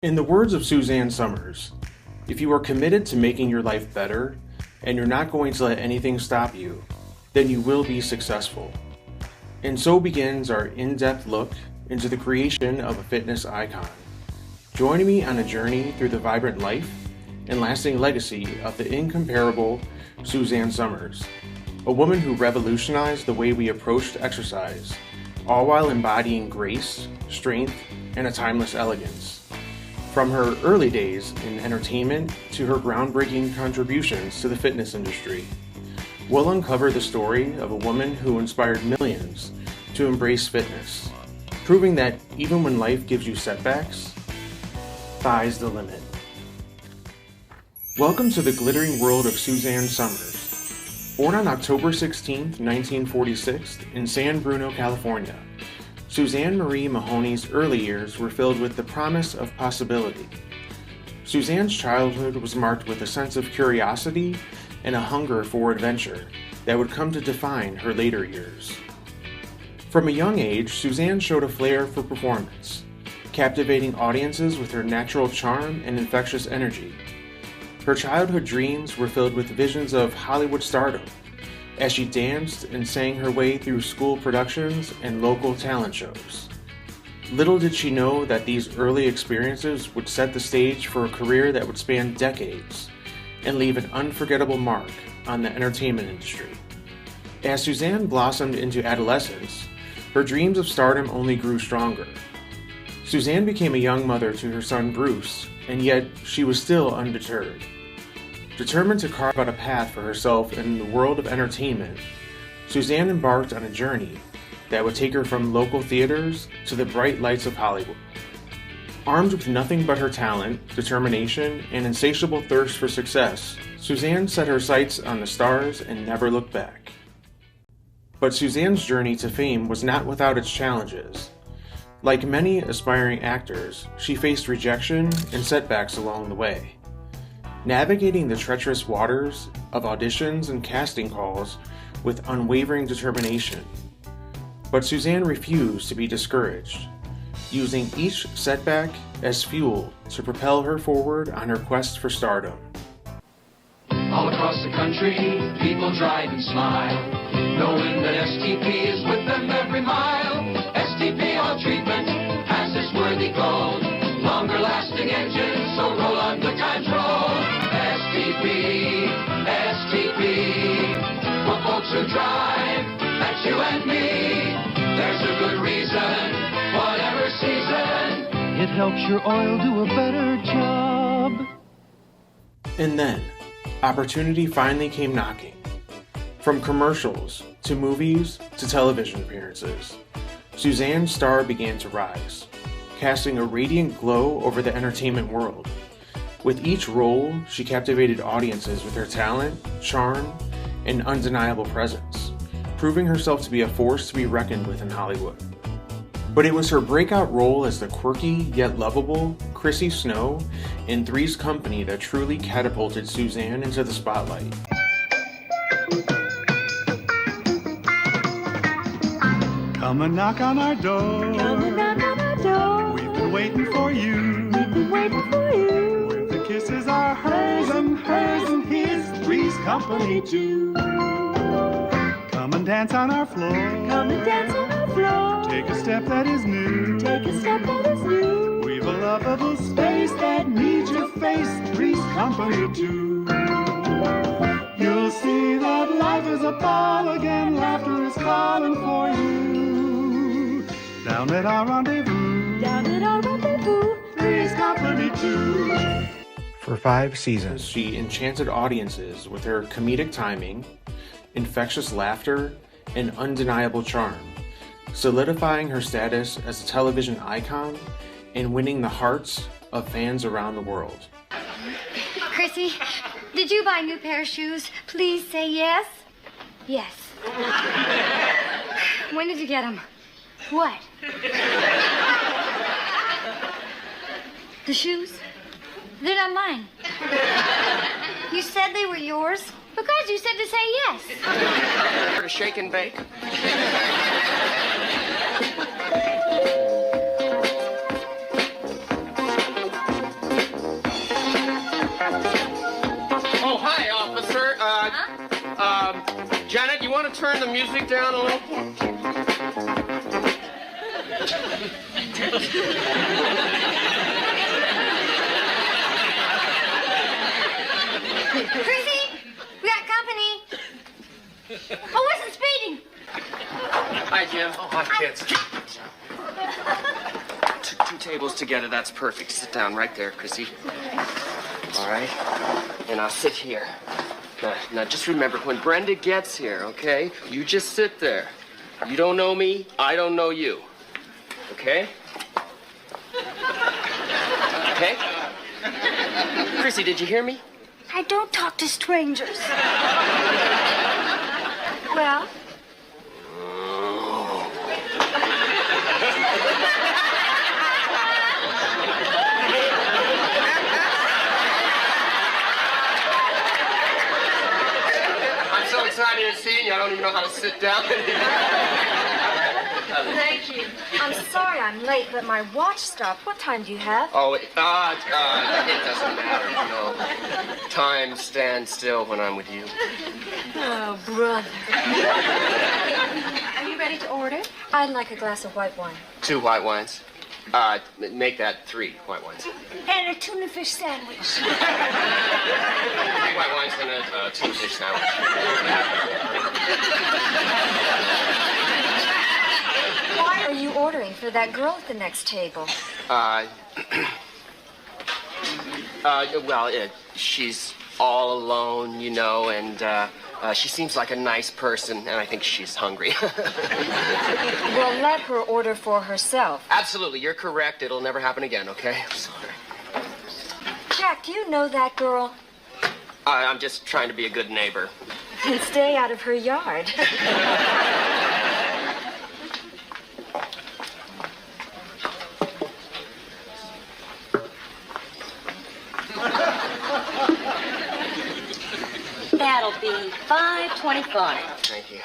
In the words of Suzanne Somers, if you are committed to making your life better, and you're not going to let anything stop you, then you will be successful. And so begins our in-depth look into the creation of a fitness icon. Join me on a journey through the vibrant life and lasting legacy of the incomparable Suzanne Somers, a woman who revolutionized the way we approached exercise, all while embodying grace, strength, and a timeless elegance. From her early days in entertainment to her groundbreaking contributions to the fitness industry, we'll uncover the story of a woman who inspired millions to embrace fitness, proving that even when life gives you setbacks, sky's the limit. Welcome to the glittering world of Suzanne Somers. Born on October 16, 1946 in San Bruno, California, Suzanne Marie Mahoney's early years were filled with the promise of possibility. Suzanne's childhood was marked with a sense of curiosity and a hunger for adventure that would come to define her later years. From a young age, Suzanne showed a flair for performance, captivating audiences with her natural charm and infectious energy. Her childhood dreams were filled with visions of Hollywood stardom, as she danced and sang her way through school productions and local talent shows. Little did she know that these early experiences would set the stage for a career that would span decades and leave an unforgettable mark on the entertainment industry. As Suzanne blossomed into adolescence, her dreams of stardom only grew stronger. Suzanne became a young mother to her son Bruce, and yet she was still undeterred. Determined to carve out a path for herself in the world of entertainment, Suzanne embarked on a journey that would take her from local theaters to the bright lights of Hollywood. Armed with nothing but her talent, determination, and insatiable thirst for success, Suzanne set her sights on the stars and never looked back. But Suzanne's journey to fame was not without its challenges. Like many aspiring actors, she faced rejection and setbacks along the way. Navigating the treacherous waters of auditions and casting calls with unwavering determination. But Suzanne refused to be discouraged, using each setback as fuel to propel her forward on her quest for stardom. All across the country, people drive and smile, knowing that STP is with them every mile. STP all treatment has this worthy goal, longer lasting engines, so roll on the control. STP, STP, for folks who drive, that's you and me. There's a good reason, whatever season. It helps your oil do a better job. And then, opportunity finally came knocking. From commercials, to movies, to television appearances, Suzanne's star began to rise, casting a radiant glow over the entertainment world. With each role, she captivated audiences with her talent, charm, and undeniable presence, proving herself to be a force to be reckoned with in Hollywood. But it was her breakout role as the quirky yet lovable Chrissy Snow in Three's Company that truly catapulted Suzanne into the spotlight. Come and knock on our door. Come and knock on our door. We've been waiting for you. We've been waiting for you. Where the kisses are hers and his. Three's Company too. Come and dance on our floor. Come and dance on our floor. Take a step that is new. Take a step that is new. We've a lovable space that needs your face. Three's Company too. You'll see that life is a ball again. Laughter is calling for you. Down at our rendezvous. Down at our rendezvous. Three's Company too. For 5 seasons, she enchanted audiences with her comedic timing, infectious laughter, and undeniable charm, solidifying her status as a television icon and winning the hearts of fans around the world. Chrissy, did you buy a new pair of shoes? Please say yes. Yes. When did you get them? What? The shoes? They're not mine. You said they were yours? Because you said to say yes. For a shake and bake. want to turn the music down a little? Chrissy, we got company. Oh, wasn't speeding. Hi, Jim. Oh, hi, kids. Two tables together, that's perfect. Sit down right there, Chrissy. All right? And I'll sit here. Now, just remember, when Brenda gets here, okay, you just sit there. You don't know me, I don't know you. Okay? Okay? Chrissy, did you hear me? I don't talk to strangers. Well? I'm so excited to see you, I don't even know how to sit down. Thank you. I'm sorry I'm late, but my watch stopped. What time do you have? Oh, it doesn't matter, you know. Time stands still when I'm with you. Oh, brother. Are you ready to order? I'd like a glass of white wine. 2 white wines. Make that 3 white wines. And a tuna fish sandwich. 3 white wines and a tuna fish sandwich. Why are you ordering for that girl at the next table? She's all alone, you know, and she seems like a nice person, and I think she's hungry. Well, let her order for herself. Absolutely, you're correct. It'll never happen again, okay? I'm sorry. Jack, do you know that girl? I'm just trying to be a good neighbor. Then stay out of her yard. That'll be $5.25. Thank you.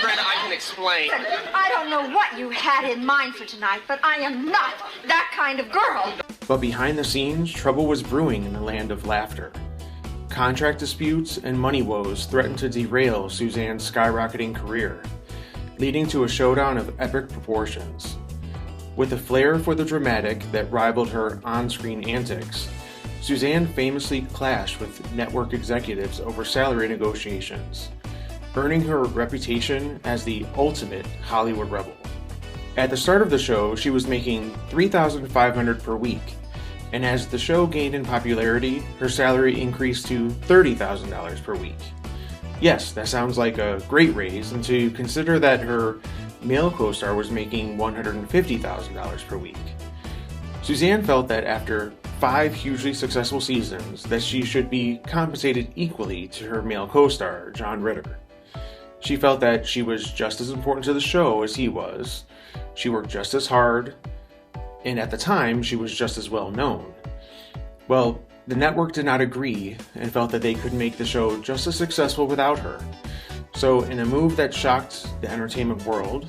Brenda, I can explain. I don't know what you had in mind for tonight, but I am not that kind of girl. But behind the scenes, trouble was brewing in the land of laughter. Contract disputes and money woes threatened to derail Suzanne's skyrocketing career, leading to a showdown of epic proportions. With a flair for the dramatic that rivaled her on-screen antics, Suzanne famously clashed with network executives over salary negotiations, earning her reputation as the ultimate Hollywood rebel. At the start of the show, she was making $3,500 per week, and as the show gained in popularity, her salary increased to $30,000 per week. Yes, that sounds like a great raise until you consider that her male co-star was making $150,000 per week. Suzanne felt that after 5 hugely successful seasons, that she should be compensated equally to her male co-star, John Ritter. She felt that she was just as important to the show as he was. She worked just as hard, and at the time, she was just as well known. Well, the network did not agree and felt that they could make the show just as successful without her. So, in a move that shocked the entertainment world,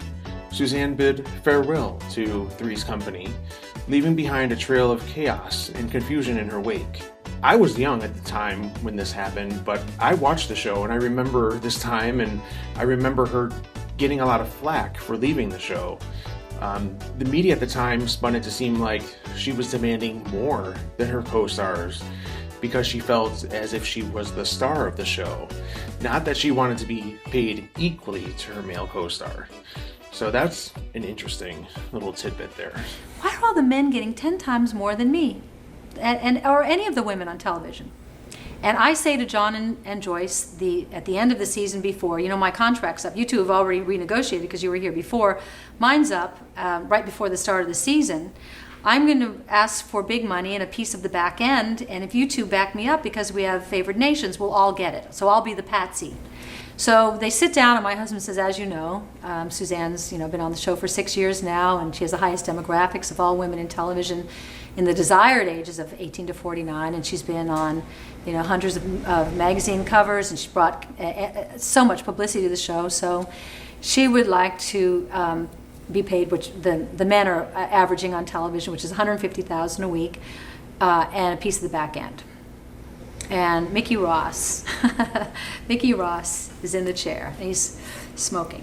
Suzanne bid farewell to Three's Company, leaving behind a trail of chaos and confusion in her wake. I was young at the time when this happened, but I watched the show and I remember this time, and I remember her getting a lot of flack for leaving the show. The media at the time spun it to seem like she was demanding more than her co-stars because she felt as if she was the star of the show, not that she wanted to be paid equally to her male co-star. So that's an interesting little tidbit there. Why are all the men getting 10 times more than me? Or any of the women on television? And I say to John and Joyce at the end of the season before, you know, my contract's up. You two have already renegotiated because you were here before. Mine's up right before the start of the season. I'm going to ask for big money and a piece of the back end, and if you two back me up because we have favored nations, we'll all get it. So I'll be the patsy. So they sit down, and my husband says, as you know, Suzanne's been on the show for 6 years now, and she has the highest demographics of all women in television. in the desired ages of 18 to 49, and she's been on, hundreds of magazine covers, and she brought so much publicity to the show. So she would like to be paid, which the men are averaging on television, which is $150,000 a week, and a piece of the back end. And Mickey Ross is in the chair, and he's smoking.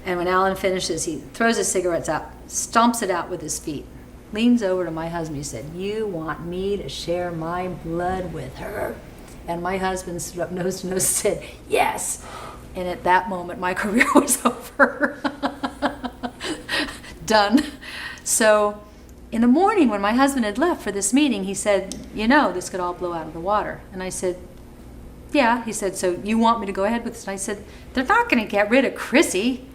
And when Alan finishes, he throws his cigarettes out, stomps it out with his feet, leans over to my husband. He said, "You want me to share my blood with her?" And my husband stood up nose to nose and said, "Yes." And at that moment, my career was over. Done. So in the morning, when my husband had left for this meeting, he said, "This could all blow out of the water." And I said, "Yeah." He said, "So you want me to go ahead with this?" And I said, "They're not going to get rid of Chrissy."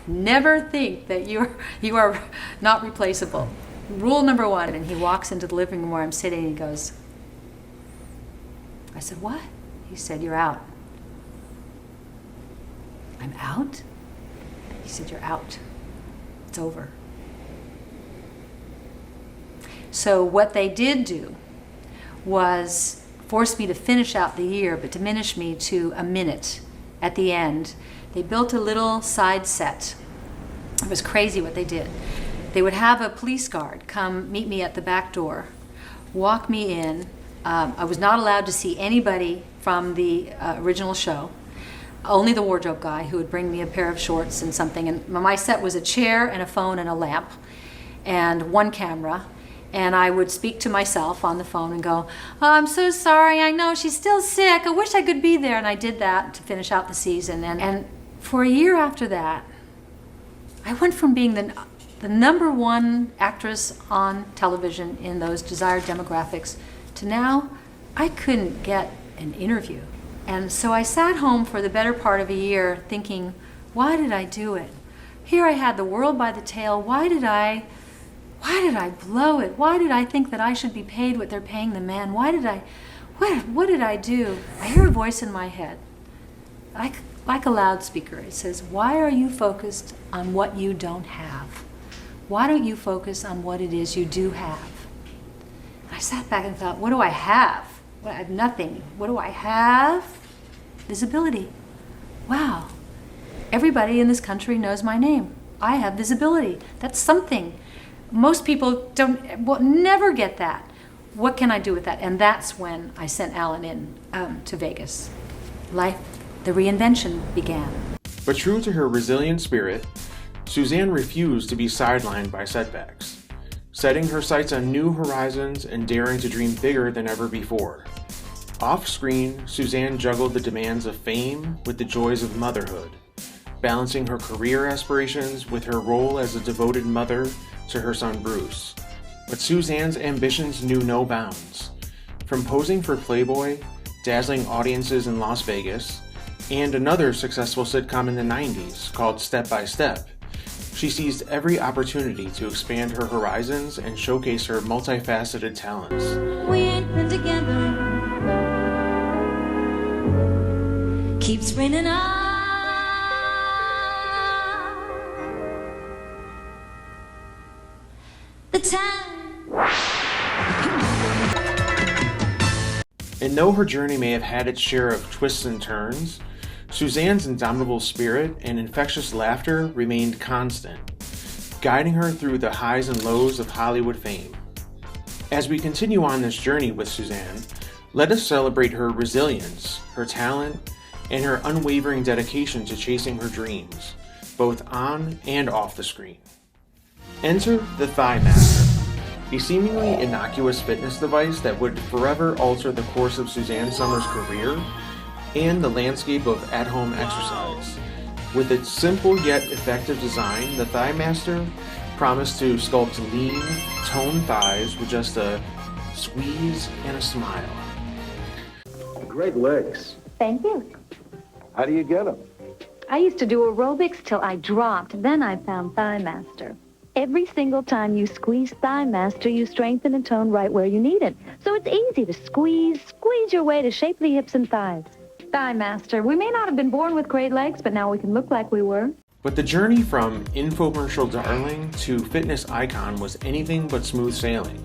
Never think that you are not replaceable. Rule number one. And he walks into the living room where I'm sitting, and he goes, I said, "What?" He said, "You're out." "I'm out?" He said, "You're out. It's over." So what they did do was force me to finish out the year, but diminish me to a minute at the end. They built a little side set. It was crazy what they did. They would have a police guard come meet me at the back door, walk me in. I was not allowed to see anybody from the original show, only the wardrobe guy, who would bring me a pair of shorts and something. And my set was a chair and a phone and a lamp and one camera. And I would speak to myself on the phone and go, "Oh, I'm so sorry. I know she's still sick. I wish I could be there." And I did that to finish out the season. And for a year after that, I went from being the number one actress on television in those desired demographics to now I couldn't get an interview. And so I sat home for the better part of a year thinking, why did I do it? Here I had the world by the tail. Why did I blow it? Why did I think that I should be paid what they're paying the men? What did I do? I hear a voice in my head, like a loudspeaker. It says, "Why are you focused on what you don't have? Why don't you focus on what it is you do have?" I sat back and thought, what do I have? Well, I have nothing. What do I have? Visibility. Wow. Everybody in this country knows my name. I have visibility. That's something. Most people will never get that. What can I do with that? And that's when I sent Alan in to Vegas. The reinvention began. But true to her resilient spirit, Suzanne refused to be sidelined by setbacks, setting her sights on new horizons and daring to dream bigger than ever before. Off-screen, Suzanne juggled the demands of fame with the joys of motherhood, balancing her career aspirations with her role as a devoted mother to her son Bruce. But Suzanne's ambitions knew no bounds. From posing for Playboy, dazzling audiences in Las Vegas, and another successful sitcom in the 90s called Step by Step, she seized every opportunity to expand her horizons and showcase her multifaceted talents. We ain't been together. Keeps raining on. The time. And though her journey may have had its share of twists and turns, Suzanne's indomitable spirit and infectious laughter remained constant, guiding her through the highs and lows of Hollywood fame. As we continue on this journey with Suzanne, let us celebrate her resilience, her talent, and her unwavering dedication to chasing her dreams, both on and off the screen. Enter the Thighmaster, a seemingly innocuous fitness device that would forever alter the course of Suzanne Somers' career and the landscape of at-home exercise. With its simple yet effective design, the Thighmaster promised to sculpt lean, toned thighs with just a squeeze and a smile. Great legs. Thank you. How do you get them? I used to do aerobics till I dropped. Then I found Thighmaster. Every single time you squeeze Thighmaster, you strengthen and tone right where you need it. So it's easy to squeeze your way to shapely hips and thighs. Thighmaster. We may not have been born with great legs, but now we can look like we were. But the journey from infomercial darling to fitness icon was anything but smooth sailing.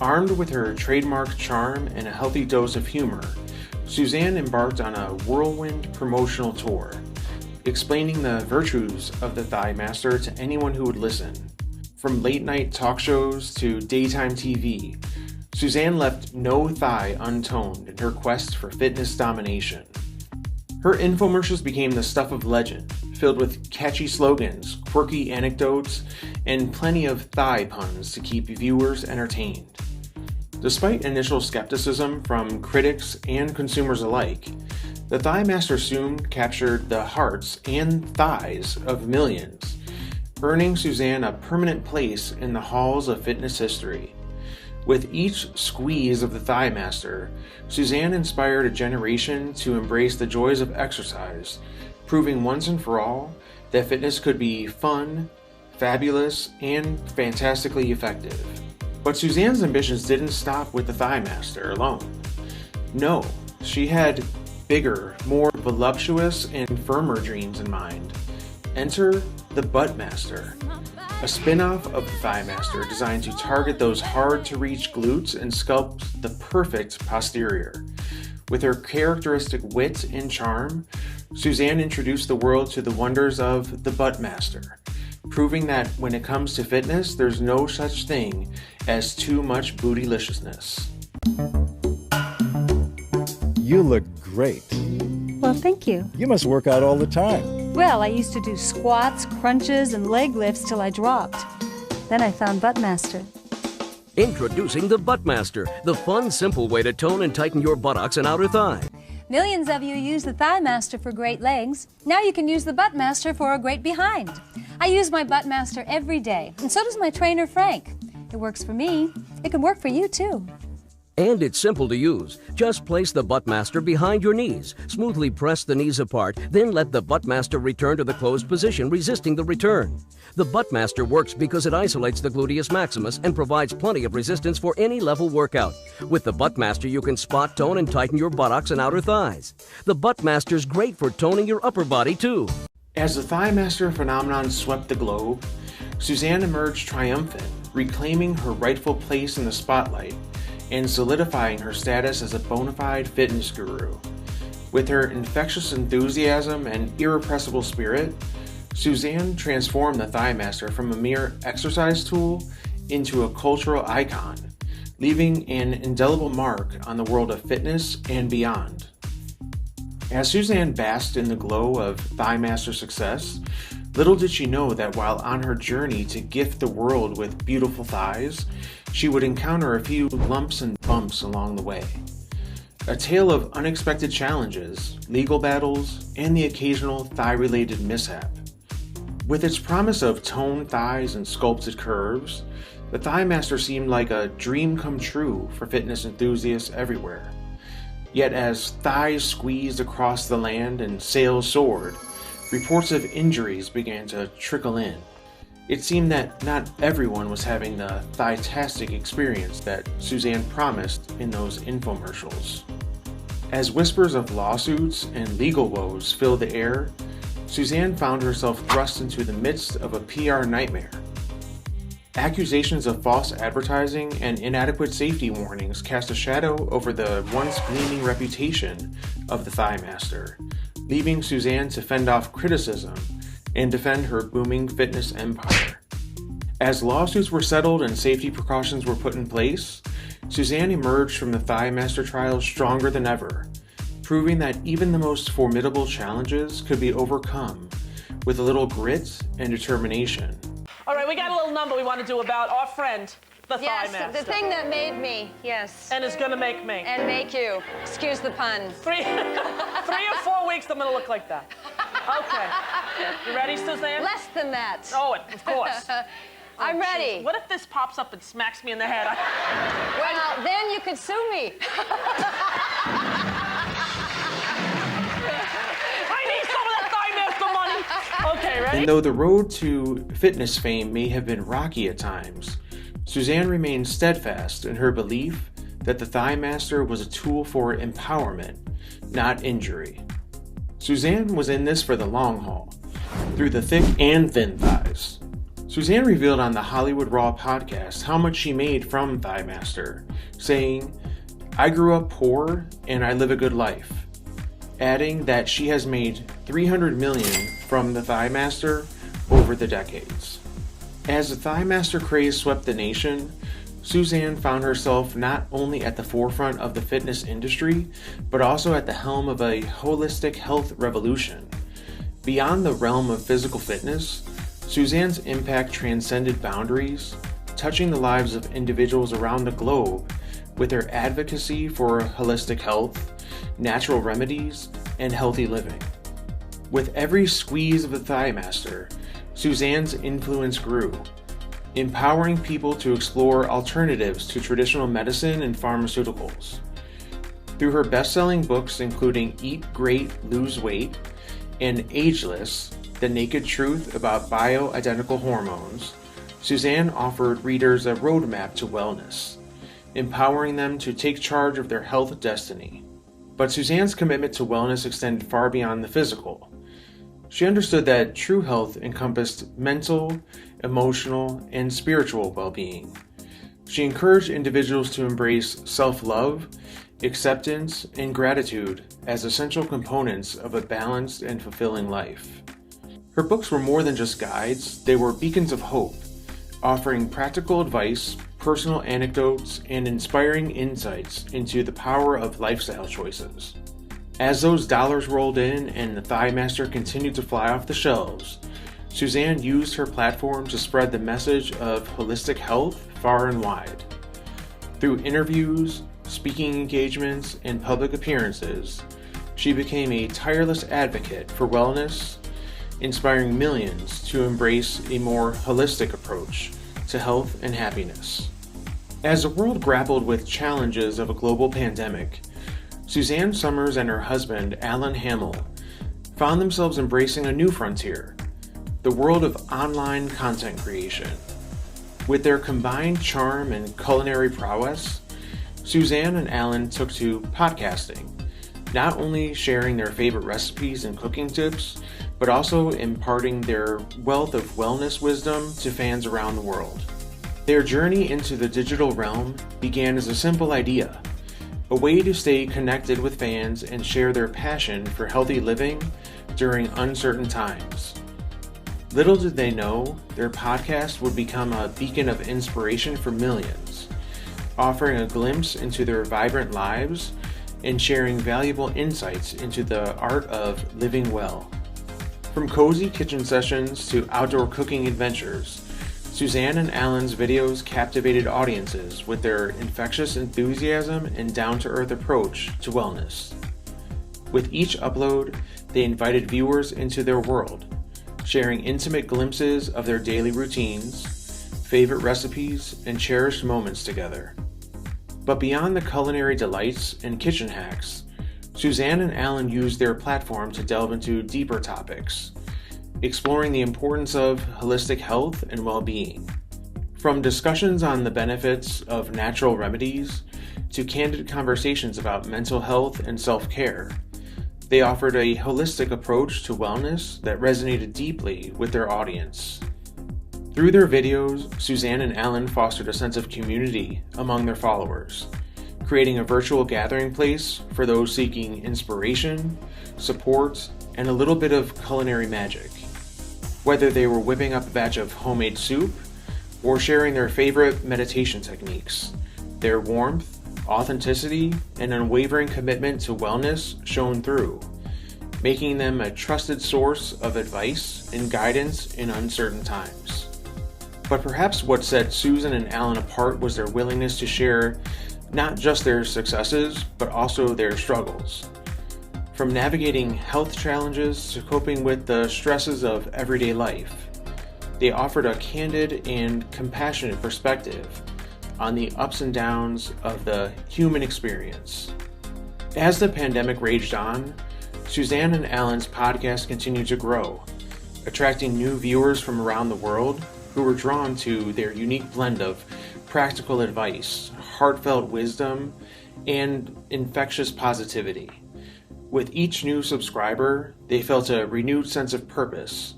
Armed with her trademark charm and a healthy dose of humor, Suzanne embarked on a whirlwind promotional tour, explaining the virtues of the Thighmaster to anyone who would listen. From late-night talk shows to daytime TV, Suzanne left no thigh untoned in her quest for fitness domination. Her infomercials became the stuff of legend, filled with catchy slogans, quirky anecdotes, and plenty of thigh puns to keep viewers entertained. Despite initial skepticism from critics and consumers alike, the Thighmaster soon captured the hearts and thighs of millions, earning Suzanne a permanent place in the halls of fitness history. With each squeeze of the Thighmaster, Suzanne inspired a generation to embrace the joys of exercise, proving once and for all that fitness could be fun, fabulous, and fantastically effective. But Suzanne's ambitions didn't stop with the Thighmaster alone. No, she had bigger, more voluptuous, and firmer dreams in mind. Enter the Buttmaster, a spin-off of the Thighmaster designed to target those hard-to-reach glutes and sculpt the perfect posterior. With her characteristic wit and charm, Suzanne introduced the world to the wonders of the Buttmaster, proving that when it comes to fitness, there's no such thing as too much bootyliciousness. You look great. Well, thank you. You must work out all the time. Well, I used to do squats, crunches, and leg lifts till I dropped. Then I found Buttmaster. Introducing the Buttmaster, the fun, simple way to tone and tighten your buttocks and outer thigh. Millions of you use the Thighmaster for great legs. Now you can use the Buttmaster for a great behind. I use my Buttmaster every day, and so does my trainer, Frank. It works for me. It can work for you, too. And it's simple to use. Just place the Buttmaster behind your knees. Smoothly press the knees apart, then let the Buttmaster return to the closed position, resisting the return. The Buttmaster works because it isolates the gluteus maximus and provides plenty of resistance for any level workout. With the Buttmaster, you can spot, tone, and tighten your buttocks and outer thighs. The Buttmaster's great for toning your upper body, too. As the Thighmaster phenomenon swept the globe, Suzanne emerged triumphant, reclaiming her rightful place in the spotlight and solidifying her status as a bona fide fitness guru. With her infectious enthusiasm and irrepressible spirit, Suzanne transformed the Thighmaster from a mere exercise tool into a cultural icon, leaving an indelible mark on the world of fitness and beyond. As Suzanne basked in the glow of Thighmaster success, little did she know that while on her journey to gift the world with beautiful thighs, she would encounter a few lumps and bumps along the way. A tale of unexpected challenges, legal battles, and the occasional thigh-related mishap. With its promise of toned thighs and sculpted curves, the Thighmaster seemed like a dream come true for fitness enthusiasts everywhere. Yet as thighs squeezed across the land and sales soared, reports of injuries began to trickle in. It seemed that not everyone was having the thigh-tastic experience that Suzanne promised in those infomercials. As whispers of lawsuits and legal woes filled the air, Suzanne found herself thrust into the midst of a PR nightmare. Accusations of false advertising and inadequate safety warnings cast a shadow over the once gleaming reputation of the Thighmaster, leaving Suzanne to fend off criticism and defend her booming fitness empire. As lawsuits were settled and safety precautions were put in place, Suzanne emerged from the Thighmaster trial stronger than ever, proving that even the most formidable challenges could be overcome with a little grit and determination. All right, we got a little number we want to do about our friend, the Thighmaster. Yes, the thing that made me, yes. And is gonna make me. And make you. Excuse the pun. 3 or 4 weeks, I'm gonna look like that. Okay. You ready, Suzanne? Less than that. Oh, of course. I'm ready. What if this pops up and smacks me in the head? Well, then you could sue me. Okay, ready? And though the road to fitness fame may have been rocky at times, Suzanne remained steadfast in her belief that the Thighmaster was a tool for empowerment, not injury. Suzanne was in this for the long haul, through the thick and thin thighs. Suzanne revealed on the Hollywood Raw podcast how much she made from Thighmaster, saying, "I grew up poor and I live a good life," adding that she has made $300 million from the Thighmaster over the decades. As the Thighmaster craze swept the nation, Suzanne found herself not only at the forefront of the fitness industry, but also at the helm of a holistic health revolution. Beyond the realm of physical fitness, Suzanne's impact transcended boundaries, touching the lives of individuals around the globe with her advocacy for holistic health, natural remedies, and healthy living. With every squeeze of the Thighmaster, Suzanne's influence grew, empowering people to explore alternatives to traditional medicine and pharmaceuticals. Through her best-selling books including Eat Great, Lose Weight, and Ageless, The Naked Truth About Bioidentical Hormones, Suzanne offered readers a roadmap to wellness, empowering them to take charge of their health destiny. But Suzanne's commitment to wellness extended far beyond the physical. She understood that true health encompassed mental, emotional, and spiritual well-being. She encouraged individuals to embrace self-love, acceptance, and gratitude as essential components of a balanced and fulfilling life. Her books were more than just guides, they were beacons of hope, offering practical advice, personal anecdotes, and inspiring insights into the power of lifestyle choices. As those dollars rolled in and the Thighmaster continued to fly off the shelves, Suzanne used her platform to spread the message of holistic health far and wide. Through interviews, speaking engagements, and public appearances, she became a tireless advocate for wellness, inspiring millions to embrace a more holistic approach to health and happiness. As the world grappled with challenges of a global pandemic, Suzanne Somers and her husband, Alan Hamill, found themselves embracing a new frontier, the world of online content creation. With their combined charm and culinary prowess, Suzanne and Alan took to podcasting, not only sharing their favorite recipes and cooking tips, but also imparting their wealth of wellness wisdom to fans around the world. Their journey into the digital realm began as a simple idea, a way to stay connected with fans and share their passion for healthy living during uncertain times. Little did they know, their podcast would become a beacon of inspiration for millions, offering a glimpse into their vibrant lives and sharing valuable insights into the art of living well. From cozy kitchen sessions to outdoor cooking adventures, Suzanne and Alan's videos captivated audiences with their infectious enthusiasm and down-to-earth approach to wellness. With each upload, they invited viewers into their world, sharing intimate glimpses of their daily routines, favorite recipes, and cherished moments together. But beyond the culinary delights and kitchen hacks, Suzanne and Alan used their platform to delve into deeper topics, exploring the importance of holistic health and well-being. From discussions on the benefits of natural remedies to candid conversations about mental health and self-care, they offered a holistic approach to wellness that resonated deeply with their audience. Through their videos, Suzanne and Alan fostered a sense of community among their followers, creating a virtual gathering place for those seeking inspiration, support, and a little bit of culinary magic. Whether they were whipping up a batch of homemade soup or sharing their favorite meditation techniques, their warmth, authenticity, and unwavering commitment to wellness shone through, making them a trusted source of advice and guidance in uncertain times. But perhaps what set Susan and Alan apart was their willingness to share not just their successes, but also their struggles. From navigating health challenges to coping with the stresses of everyday life, they offered a candid and compassionate perspective on the ups and downs of the human experience. As the pandemic raged on, Suzanne and Alan's podcast continued to grow, attracting new viewers from around the world who were drawn to their unique blend of practical advice, heartfelt wisdom, and infectious positivity. With each new subscriber, they felt a renewed sense of purpose,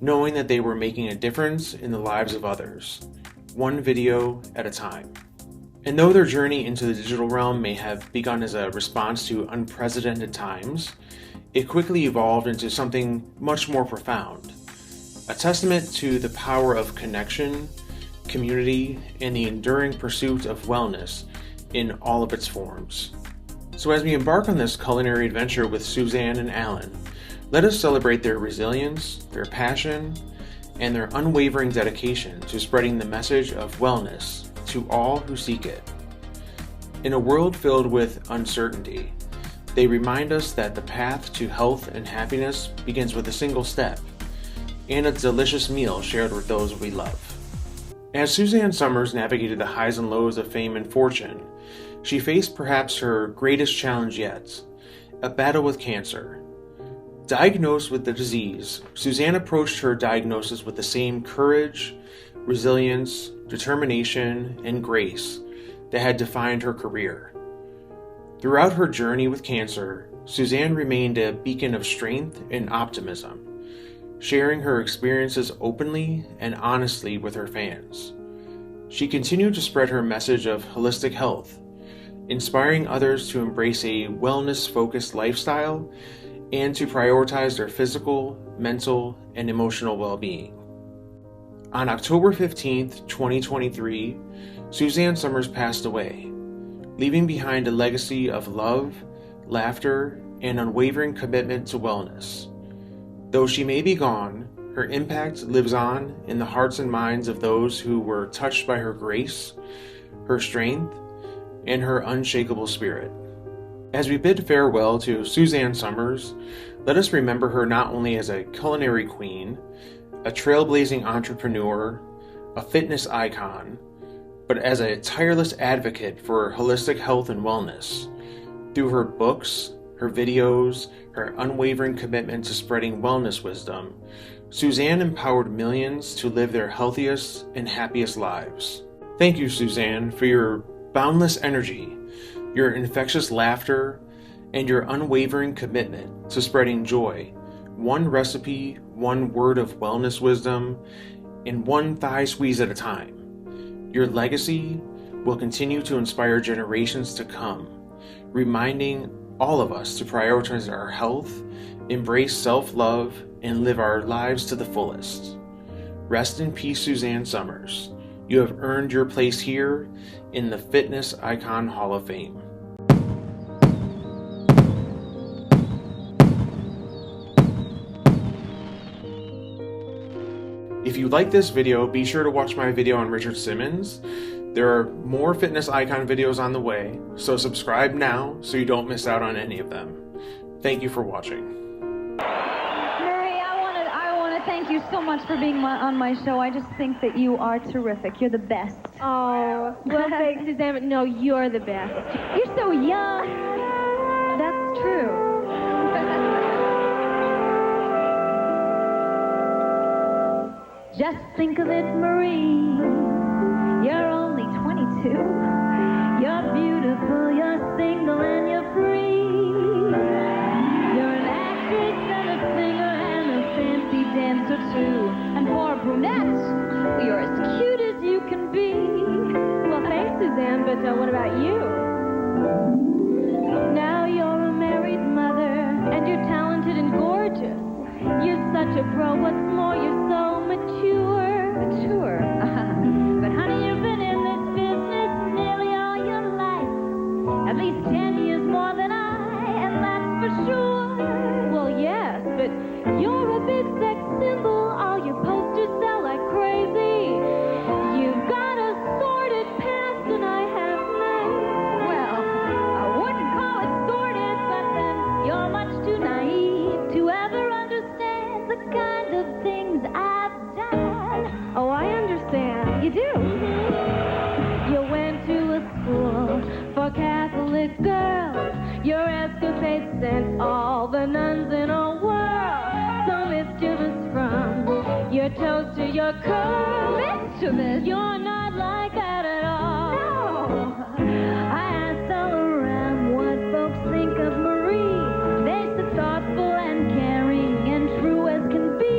knowing that they were making a difference in the lives of others, one video at a time. And though their journey into the digital realm may have begun as a response to unprecedented times, it quickly evolved into something much more profound, a testament to the power of connection, community, and the enduring pursuit of wellness in all of its forms. So as we embark on this culinary adventure with Suzanne and Alan, let us celebrate their resilience, their passion, and their unwavering dedication to spreading the message of wellness to all who seek it. In a world filled with uncertainty, they remind us that the path to health and happiness begins with a single step and a delicious meal shared with those we love. As Suzanne Somers navigated the highs and lows of fame and fortune, she faced perhaps her greatest challenge yet, a battle with cancer. Diagnosed with the disease, Suzanne approached her diagnosis with the same courage, resilience, determination, and grace that had defined her career. Throughout her journey with cancer, Suzanne remained a beacon of strength and optimism, sharing her experiences openly and honestly with her fans. She continued to spread her message of holistic health, inspiring others to embrace a wellness-focused lifestyle and to prioritize their physical, mental, and emotional well-being. On October 15th, 2023, Suzanne Somers passed away, leaving behind a legacy of love, laughter, and unwavering commitment to wellness. Though she may be gone, her impact lives on in the hearts and minds of those who were touched by her grace, her strength, and her unshakable spirit. As we bid farewell to Suzanne Somers, let us remember her not only as a culinary queen, a trailblazing entrepreneur, a fitness icon, but as a tireless advocate for holistic health and wellness. Through her books, her videos, her unwavering commitment to spreading wellness wisdom, Suzanne empowered millions to live their healthiest and happiest lives. Thank you, Suzanne, for your boundless energy, your infectious laughter, and your unwavering commitment to spreading joy, one recipe, one word of wellness wisdom, and one thigh squeeze at a time. Your legacy will continue to inspire generations to come, reminding all of us to prioritize our health, embrace self-love, and live our lives to the fullest. Rest in peace, Suzanne Somers. You have earned your place here in the Fitness Icon Hall of Fame. If you like this video, be sure to watch my video on Richard Simmons. There are more fitness icon videos on the way, so subscribe now so you don't miss out on any of them. Thank you for watching. Marie, I want to thank you so much for being on my show. I just think that you are terrific. You're the best. Oh, well, thanks, Suzanne, but no, you're the best. You're so young. That's true. Just think of it, Marie. You're only 22. You're beautiful, you're single, and you're free. You're an actress and a singer and a fancy dancer too. And for a brunette, you're as cute as you can be. Well, thanks, Suzanne, but what about you? Now you're a married mother, and you're talented and gorgeous. You're such a pro, what's more, you're so mature. Mature? But honey, you've been in this business nearly all your life. At least 10 years more than I, and that's for sure. Well, yes, but you're a big sex symbol. All your posters sell like crazy. You've got a sordid past, and I have none. Well, I wouldn't call it sordid, but then you're much too naive to ever understand the kind of things I've done. Oh, I understand. You do? You went to a school for Catholic girls. Your escapades sent all the nuns in a whirl. So mischievous from your toes to your curls. Mischievous? You're not like that at all. No. I asked all around what folks think of Marie. They said thoughtful and caring and true as can be.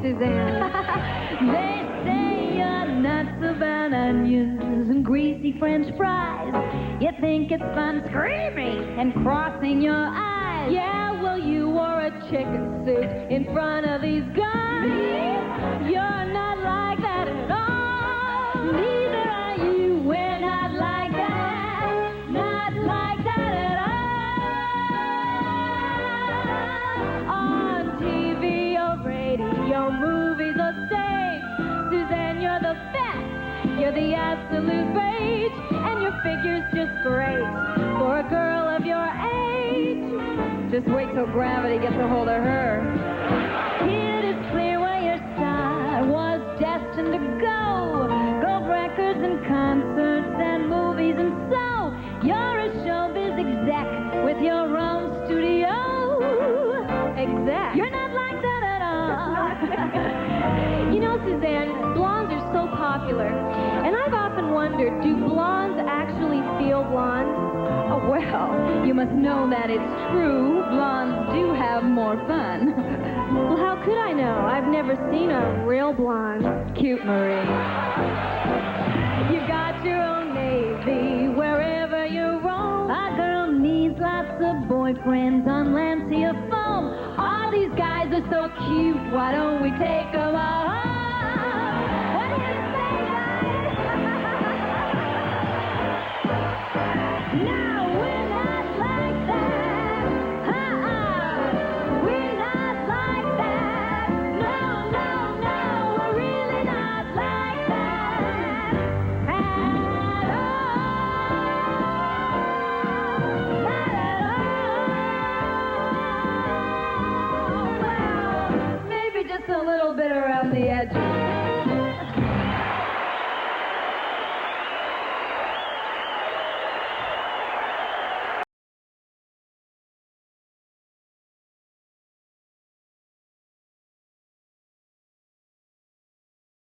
Suzanne. They say you're nuts about onions and greasy French fries. You think it's fun screaming and crossing your eyes. Yeah, well, you wore a chicken suit in front of these guys. You're not like that at all. Neither are you. We're not like that. Not like that at all. On TV or radio, movies or stage, Suzanne, you're the best. You're the absolute rage, and your figure's just great for a girl of your age. Just wait till gravity gets a hold of her. It is clear where your star was destined to go. Gold records and concerts and movies, and so you're a showbiz exec with your own studio. Exec? You're not like that at all. You know, Suzanne, blondes are so popular, and I've often wondered, do blondes actually feel blonde? Oh, well, you must know that it's true. Blondes do have more fun. Well, how could I know? I've never seen a real blonde. Cute, Marie. You got your own navy wherever you roam. A girl needs lots of boyfriends on Lancia foam. All these guys are so cute, why don't we take them all home? What do you say, guys? No, we're not like that. We're not like that. No, no, no, we're really not like that at all. Not at all. Well, maybe just a little bit around the edges.